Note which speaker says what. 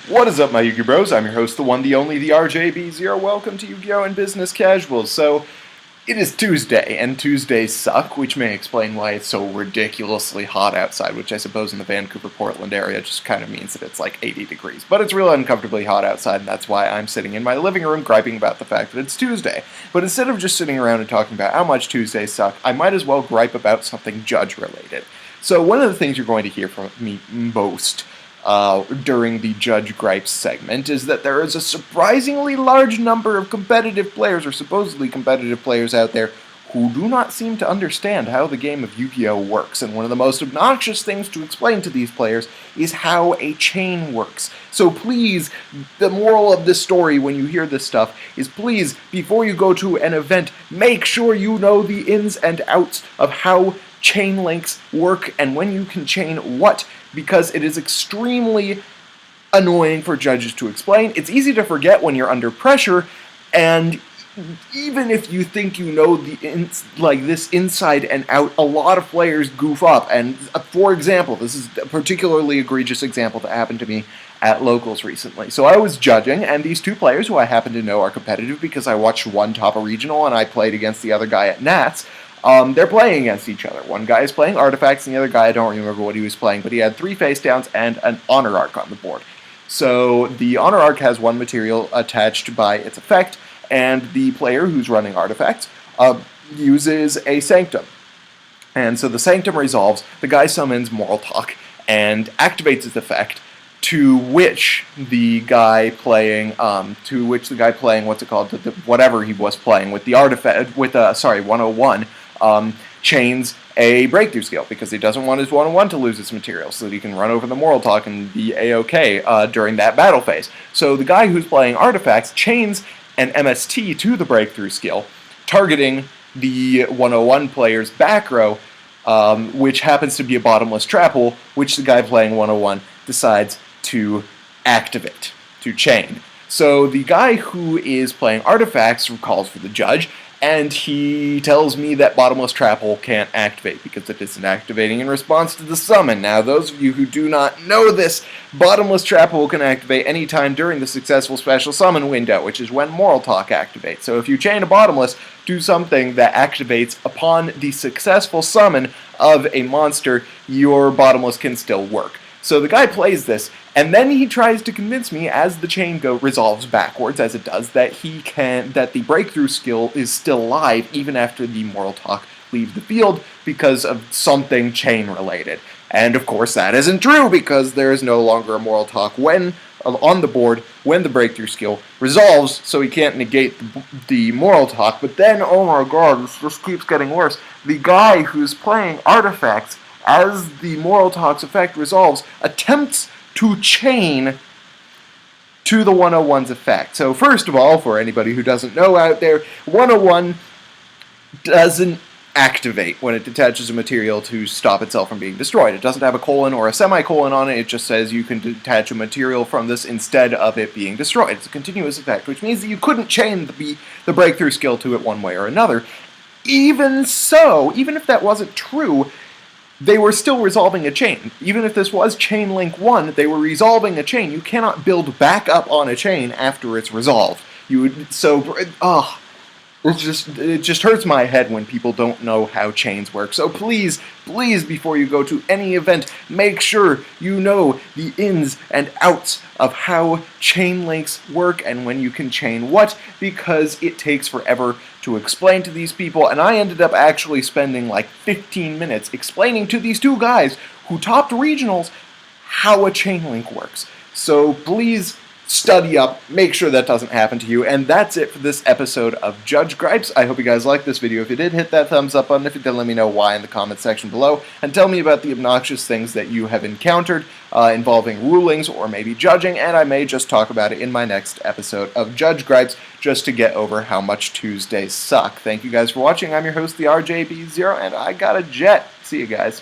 Speaker 1: What is up, my Yu-Gi-Oh bros? I'm your host, the one, the only, the RJB0. Welcome to Yu-Gi-Oh! And Business Casuals. So, it is Tuesday, and Tuesdays suck, which may explain why it's so ridiculously hot outside, which I suppose in the Vancouver-Portland area just kind of means that it's like 80 degrees. But it's real uncomfortably hot outside, and that's why I'm sitting in my living room griping about the fact that it's Tuesday. But instead of just sitting around and talking about how much Tuesdays suck, I might as well gripe about something judge-related. So one of the things you're going to hear from me most during the Judge Gripes segment is that there is a surprisingly large number of competitive players, or supposedly competitive players out there, who do not seem to understand how the game of Yu-Gi-Oh! Works. And one of the most obnoxious things to explain to these players is how a chain works. So please, the moral of this story when you hear this stuff is please, before you go to an event, make sure you know the ins and outs of how chain links work and when you can chain what, because it is extremely annoying for judges to explain. It's easy to forget when you're under pressure, and even if you think you know this inside and out, a lot of players goof up. And for example, this is a particularly egregious example that happened to me at locals recently. So I was judging, and these two players who I happen to know are competitive because I watched one top a regional and I played against the other guy at Nats. They're playing against each other. One guy is playing artifacts, and the other guy, I don't remember what he was playing, but he had 3 face downs and an honor arc on the board. So the honor arc has 1 material attached by its effect, and the player who's running artifacts uses a sanctum. And so the sanctum resolves, the guy summons Moral Talk and activates its effect, to which the guy playing, whatever he was playing with the artifact, 101, chains a breakthrough skill because he doesn't want his 101 to lose its material so that he can run over the Moral Talk and be A-OK during that battle phase. So the guy who's playing artifacts chains an MST to the breakthrough skill, targeting the 101 player's back row, which happens to be a bottomless trap hole, which the guy playing 101 decides to activate, to chain. So the guy who is playing artifacts calls for the judge, and he tells me that bottomless trap hole can't activate because it isn't activating in response to the summon. Now, those of you who do not know this, bottomless trap hole can activate anytime during the successful special summon window, which is when Moral Talk activates. So if you chain a bottomless, do something that activates upon the successful summon of a monster, your bottomless can still work. So the guy plays this, and then he tries to convince me, as the chain resolves backwards, as it does, that the breakthrough skill is still alive even after the Moral Talk leaves the field because of something chain related. And of course that isn't true because there is no longer a Moral Talk on the board when the breakthrough skill resolves, so he can't negate the Moral Talk. But then, oh my god, this just keeps getting worse. The guy who's playing artifacts, as the Moral Talk's effect resolves, attempts to chain to the 101's effect. So first of all, for anybody who doesn't know out there, 101 doesn't activate when it detaches a material to stop itself from being destroyed. It doesn't have a colon or a semicolon on it. It just says you can detach a material from this instead of it being destroyed. It's a continuous effect, which means that you couldn't chain the breakthrough skill to it one way or another. Even so, even if that wasn't true, they were still resolving a chain. Even if this was chain link 1, they were resolving a chain. You cannot build back up on a chain after it's resolved. It just hurts my head when people don't know how chains work. So please, please, before you go to any event, make sure you know the ins and outs of how chain links work and when you can chain what, because it takes forever to explain to these people, and I ended up actually spending like 15 minutes explaining to these two guys who topped regionals how a chain link works. So please study up, make sure that doesn't happen to you, and that's it for this episode of Judge Gripes. I hope you guys liked this video. If you did, hit that thumbs up button. If you did, let me know why in the comment section below, and tell me about the obnoxious things that you have encountered involving rulings or maybe judging, and I may just talk about it in my next episode of Judge Gripes, just to get over how much Tuesdays suck. Thank you guys for watching. I'm your host, the RJB0, and I got a jet. See you guys.